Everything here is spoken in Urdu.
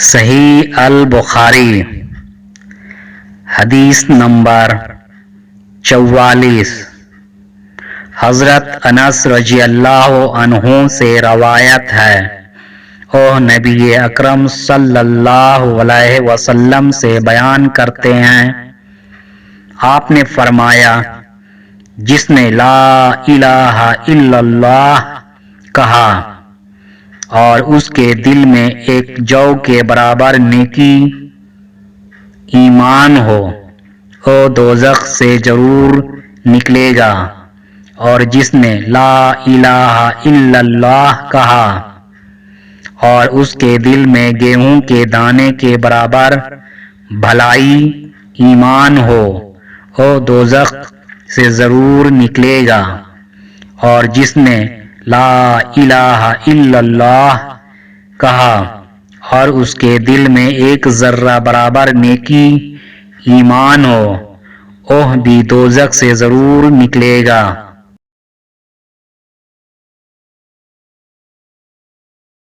صحیح البخاری حدیث نمبر 44۔ حضرت انس رضی اللہ عنہ سے روایت ہے، وہ نبی اکرم صلی اللہ علیہ وسلم سے بیان کرتے ہیں، آپ نے فرمایا، جس نے لا الہ الا اللہ کہا اور اس کے دل میں ایک جو کے برابر نیکی ایمان ہو، وہ دوزخ سے ضرور نکلے گا، اور جس نے لا الہ الا اللہ کہا اور اس کے دل میں گیہوں کے دانے کے برابر بھلائی ایمان ہو، وہ دوزخ سے ضرور نکلے گا، اور جس نے لا الہ الا اللہ کہا اور اس کے دل میں ایک ذرہ برابر نیکی ایمان ہو، وہ بھی دوزخ سے ضرور نکلے گا۔